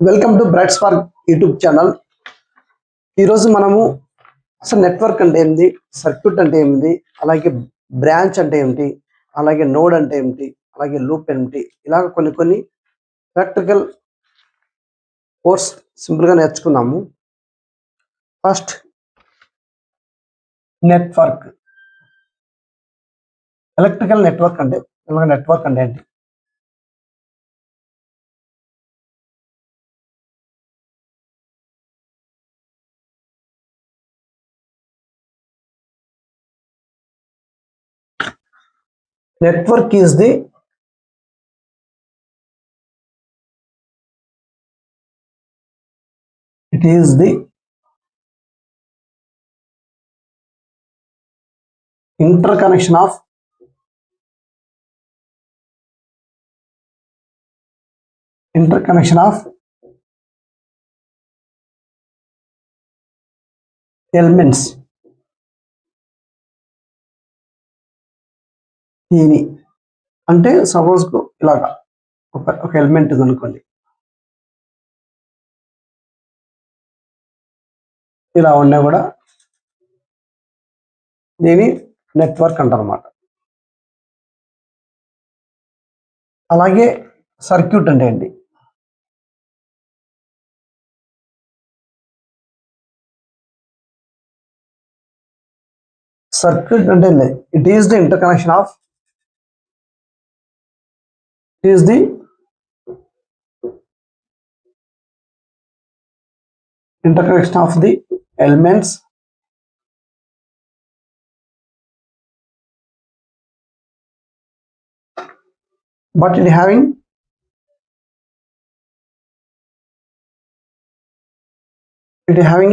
Welcome to bright spark YouTube channel. ఈరోజు మనము అసలు నెట్వర్క్ అంటే ఏంటి, సర్క్యూట్ అంటే ఏమిటి, అలాగే బ్రాంచ్ అంటే ఏమిటి, అలాగే నోడ్ అంటే ఏమిటి, అలాగే లూప్ ఏమిటి, ఇలాగ కొన్ని ప్రాక్టికల్ కోర్స్ సింపుల్గా నేర్చుకున్నాము. First network. ఎలక్ట్రికల్ నెట్వర్క్ అంటే నెట్వర్క్ అంటే ఏంటి? Network is the interconnection of elements. దీని అంటే సపోజ్ ఇలాగా ఒక ఎలిమెంట్ అనుకోండి, ఇలా ఉన్నా కూడా దీని నెట్వర్క్ అంటారన్నమాట. అలాగే సర్క్యూట్ అంటే ఏంటి? సర్క్యూట్ అంటే it is the interconnection of the elements but it having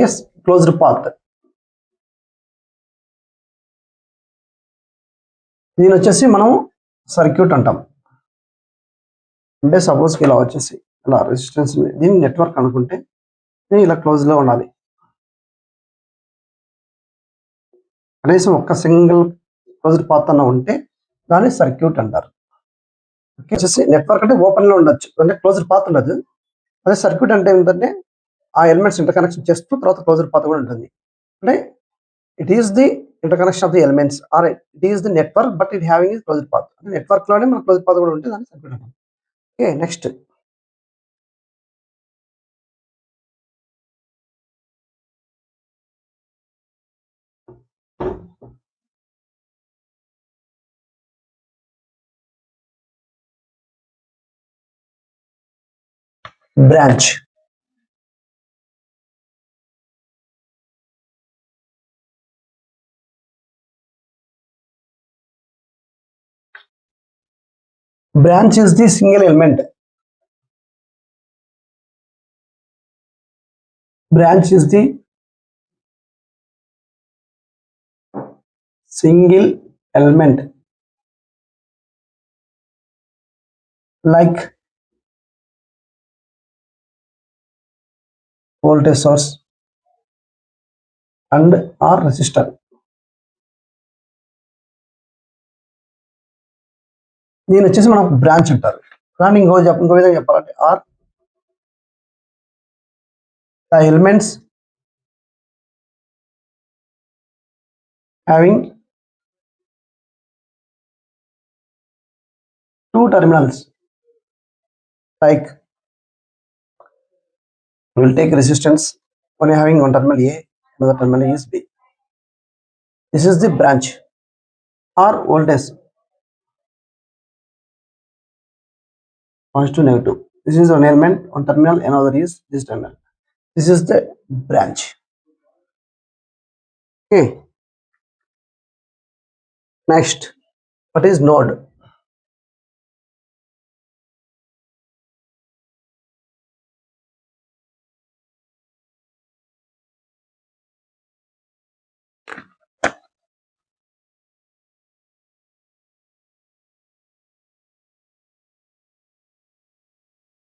a closed path. దీని వచ్చేసి మనం సర్క్యూట్ అంటాం. అంటే సపోజ్కి ఇలా వచ్చేసి ఇలా రెసిస్టెన్స్, దీన్ని నెట్వర్క్ అనుకుంటే ఇలా క్లోజ్లో ఉండాలి. కనీసం ఒక్క సింగిల్ క్లోజ్డ్ పాత్ అన్న ఉంటే దాన్ని సర్క్యూట్ అంటారు. వచ్చేసి నెట్వర్క్ అంటే ఓపెన్లో ఉండొచ్చు, అంటే క్లోజ్డ్ పాత్ ఉండదు. అదే సర్క్యూట్ అంటే ఏంటంటే ఆ ఎలిమెంట్స్ ఇంటర్ కనెక్షన్ చేస్తూ తర్వాత క్లోజ్డ్ పాత్ కూడా ఉంటుంది. అంటే it is the interconnection of the elements or it is the network but it having is closed path. Network లోనే మన క్లోజ్డ్ పాత్ కూడా ఉంటే దాన్ని సర్క్యూట్ అంటాం. Okay, next branch. Branch is the single element. Branch is the single element like voltage source and or resistor. దీని వచ్చేసి మనం branch అంటారు. కానీ ఇంకో విధంగా చెప్పాలంటే are the elements having two terminals, like we will take resistance when having one terminal A, another terminal is B. This is the branch. Or voltage positive negative. This is one element, one terminal, another is this terminal. This is the branch. Okay. Next, what is node?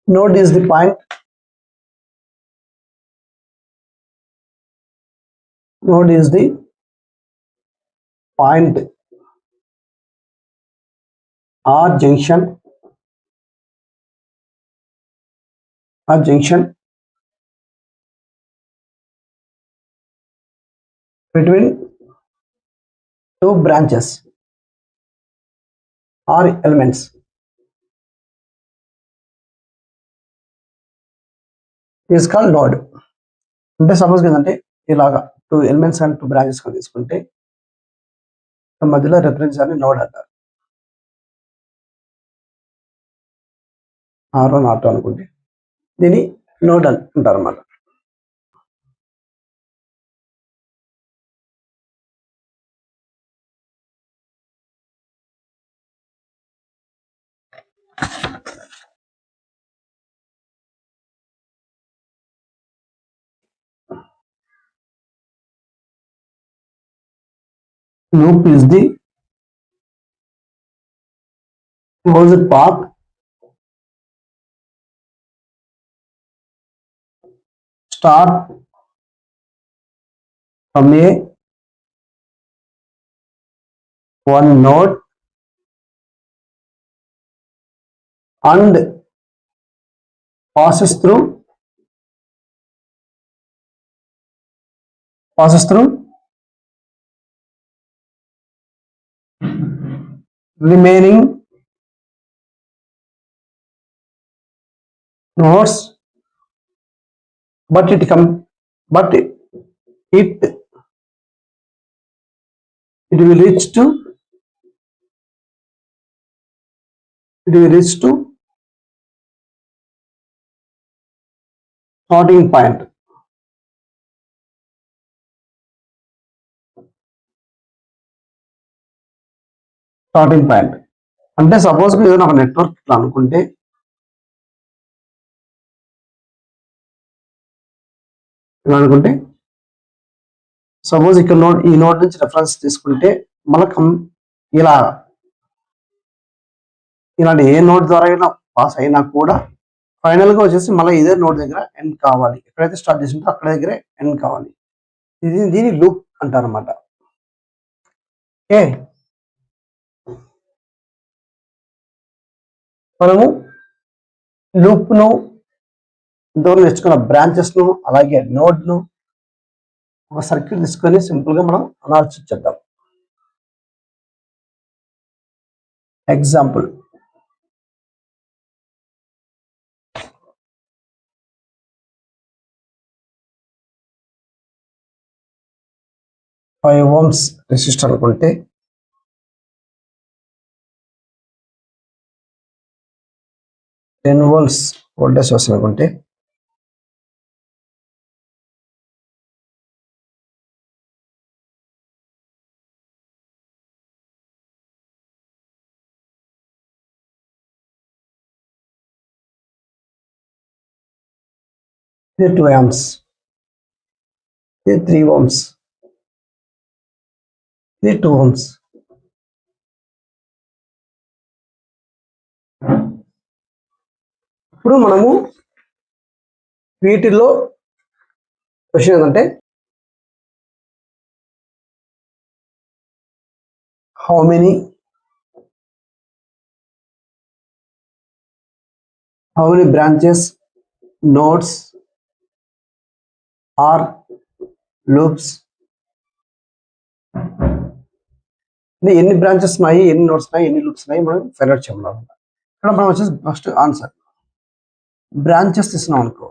Node is the point. Node is the point or junction or junction between two branches or elements is called node. అంటే suppose ఏంటంటే ఇలాగా two elements and two branches తీసుకుంటే మధ్యలో reference అని node అంటారు. R1 R2 అనుకుంటే దీన్ని node అంటారు అన్నమాట. Loop is the closed path start from a one node and passes through remaining nodes, but it will reach to starting point. అంటే suppose ఏదైనా ఒక నెట్వర్క్ ఇట్లా అనుకుంటే సపోజ్ ఇక్కడ నోడ్, ఈ నోడ్ నుంచి రెఫరెన్స్ తీసుకుంటే మనకు ఇలా ఇలాంటి ఏ నోడ్ ద్వారా అయినా పాస్ అయినా కూడా ఫైనల్ గా వచ్చేసి మళ్ళీ ఇదే నోడ్ దగ్గర ఎండ్ కావాలి. ఎక్కడైతే స్టార్ట్ చేసిందో అక్కడ దగ్గరే ఎండ్ కావాలి. దీని లూప్ అంటారు అన్నమాట. ఓకే, మనము లూప్ ను ఇంతవరకు నేర్చుకున్న బ్రాంచెస్ ను అలాగే నోడ్ ను ఒక సర్క్యూట్ తీసుకొని సింపుల్ గా మనం అనాలిసిస్ చేద్దాం. ఎగ్జాంపుల్, ఫైవ్ ఓమ్స్ రెసిస్టర్ అనుకుంటే 10 volts వోల్టేజ్ సోర్స్ అనుకుంటే 2 amps, 3 ohms, 2 ohms. ఇప్పుడు మనము వీటిలో క్వశ్చన్ ఏంటంటే how many branches, nodes or loops, ఎన్ని బ్రాంచెస్ ఉన్నాయి, ఎన్ని నోడ్స్ ఉన్నాయి, ఎన్ని లూప్స్ ఉన్నాయి మనం ఫైండ్ అవుట్ చేయమన్నాం. ఇక్కడ మనం వచ్చేసి ఫస్ట్ ఆన్సర్ బ్రాంచెస్ తీసుకున్నాం అనుకో,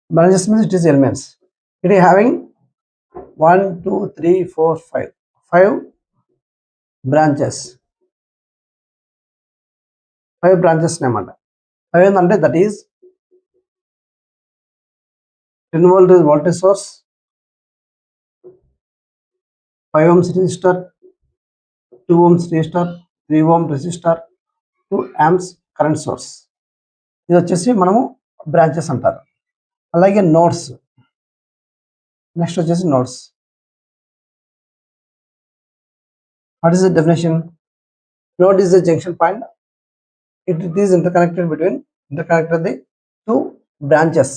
branches means it is elements. It is having 1 2 3 4 5 branches. 5 branches అన్నమాట. 5 ఏంటంటే that is 10 volt voltage source, 5 ohms resistor, 2 ohms resistor, 3 ohm resistor, 2 amps current source. ఇది వచ్చేసి మనము బ్రాంచెస్ అంటారు. అలాగే నోడ్స్, నెక్స్ట్ వచ్చేసి nodes. What is the definition? Node is the junction point. It is interconnected the two branches.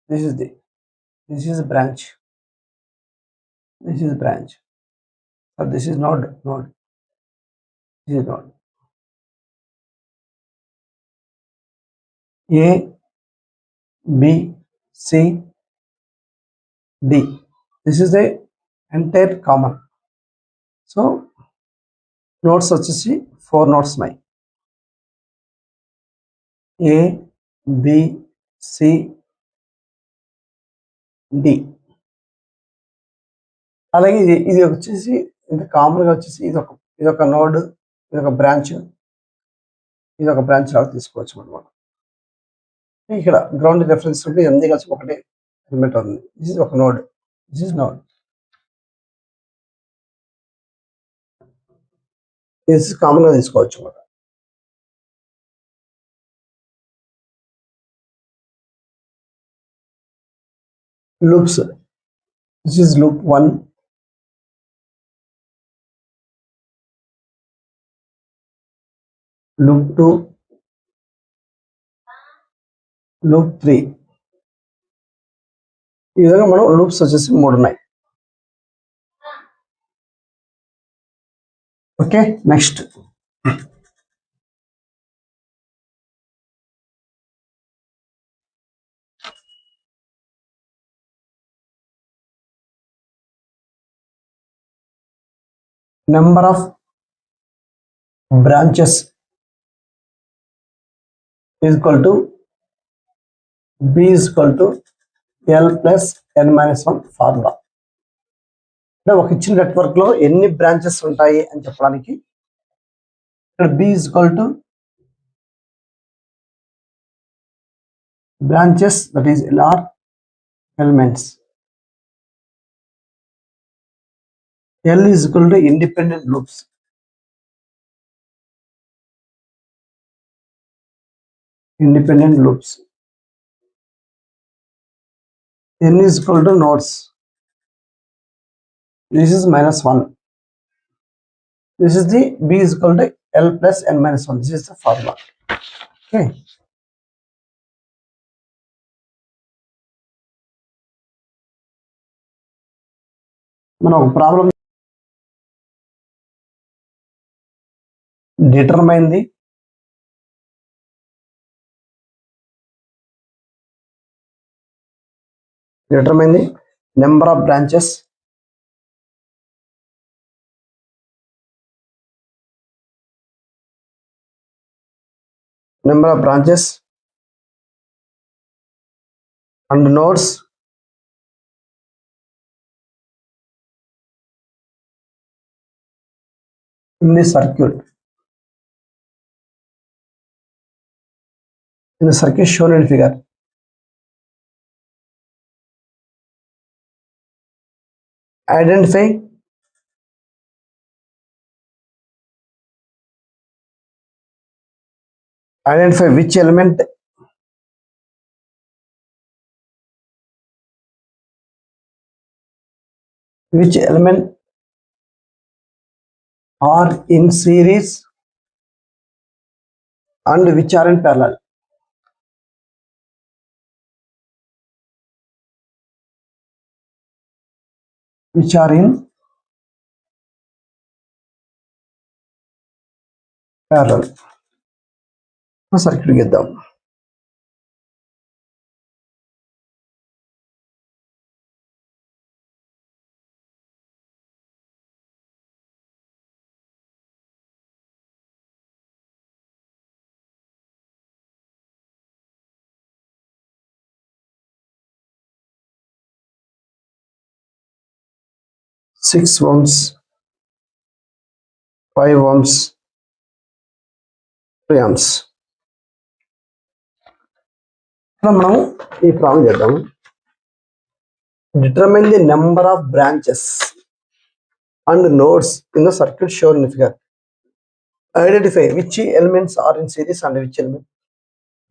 This is a branch. This is branch. So this is node. This is node. A, B, C, D. This is the entire common. So nodes వచ్చేసి 4 nodes ఉన్నాయి. A, B, C, D. అలాగే ఇది వచ్చేసి ఇంత కామన్గా వచ్చేసి ఇదొక node, ఇదొక బ్రాంచ్ లాగా తీసుకోవచ్చు అనమాట. ఇక్కడ గ్రౌండ్ రెఫరెన్స్ ఉంటే అన్ని కలిసి ఒకటే ఎలిమెంట్ అవుతుంది. దిస్ ఇస్ ఒక node, this is node, this is common గా తీసుకోవచ్చు అనమాట. Loops, this is loop 1, loop 2, loop 3. ఈ విధంగా మనం లూప్స్ వచ్చేసి 3 ఉన్నాయి. Okay, next number of branches is equal to B is equal to L plus N minus 1 formula. అంటే ఒక ఇచ్చిన నెట్వర్క్ లో ఎన్ని బ్రాంచెస్ ఉంటాయి అని చెప్పడానికి ఇక్కడ B is equal to branches, that is LR elements. L is equal to independent loops. Independent loops. N is equal to nodes. This is minus 1. This is the B is equal to L plus N minus 1. This is the formula. Okay. మనం ఒక problem determine the number of branches and nodes in the circuit. In the circuit shown in figure. Identify which element are in series and which are in parallel. Which are in parallel. Circuit గీద్దాం. Six ohms, 5 ohms, 3 ohms. మనం ఈ problem చేద్దాము. Determine the number of branches and nodes in the circuit shown in the figure. Identify which elements are in series and which elements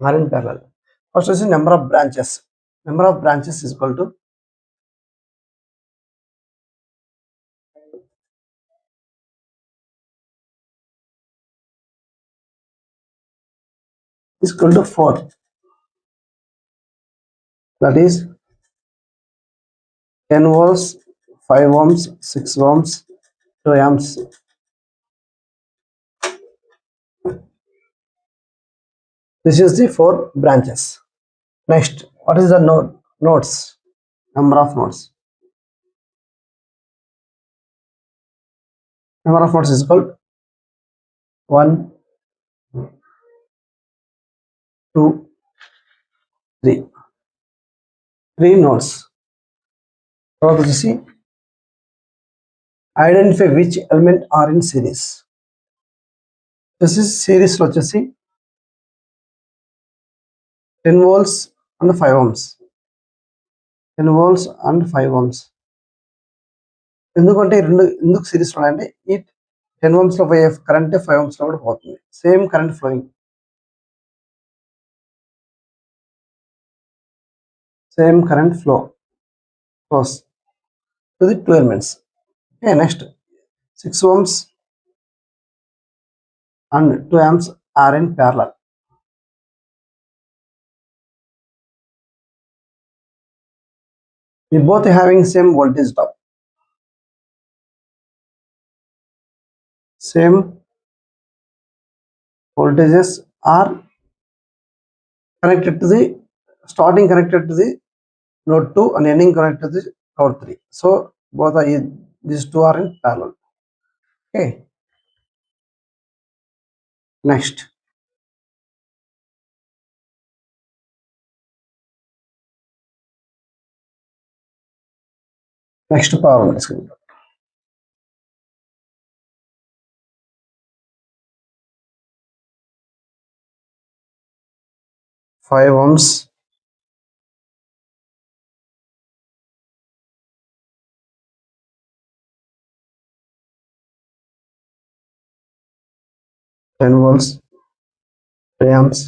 are in parallel. First is the number of branches. Number of branches is equal to is equal to 4. That is 10 volts, 5 ohms, 6 ohms, 2 amps. This is the 4 branches. Next, what is the nodes? Number of nodes. Number of nodes is called 1, 2, 3. 3 nodes. తర్వాత వచ్చేసి identify which element are in series. సిరీస్లో వచ్చేసి 10 volts and 5 ohms. 10 volts and 5 ohms. ఎందుకంటే ఎందుకు సిరీస్లో అంటే ఈ 10 ohmsలో పోయే కరెంట్ 5 ohmsలో కూడా పోతుంది. Same current flowing. Same current flows to the 2 elements. Okay, next 6 ohms and 2 amps are in parallel. They both having same voltage drop. Same voltages are connected to the starting connected to the node 2 and ending connected to the node 3. So both are these two are in parallel. Okay. Next. Next power discussion. 5 ohms. 10 volts, 3 amps,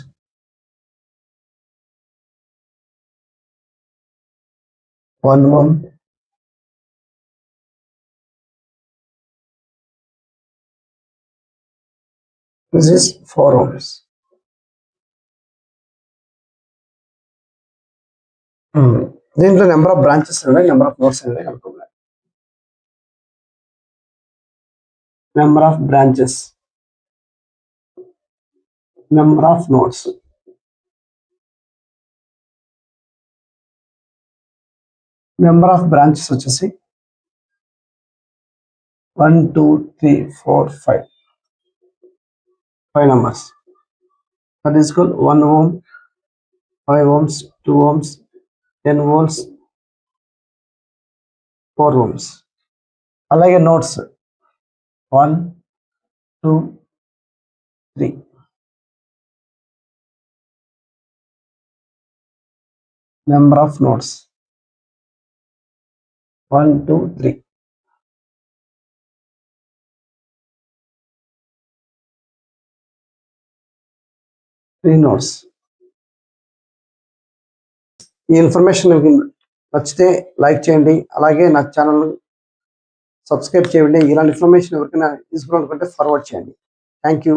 1 ohm, this is 4 ohms. దీంట్లో number of branches ఉన్నాయి, number of nodes ఉన్నాయి కనుక్కున్నాయి. Number of branches, number of nodes. Number of branches వచ్చేసి 1, 2, 3, 4, 5. 5 numbers. That is called 1 ohm, 5 ohms, 2 ohms, 10 volts, 4 ohms. అలాగే notes 1, 2, 3. Number of nodes 1, 2, 3. Three nodes. ఈ information మీకు నచ్చితే like చేయండి, అలాగే నా ఛానల్ సబ్స్క్రైబ్ చేయండి. ఇలాంటి ఇన్ఫర్మేషన్ ఎవరికైనా తీసుకోవాలనుకుంటే ఫార్వర్డ్ చేయండి. Thank you.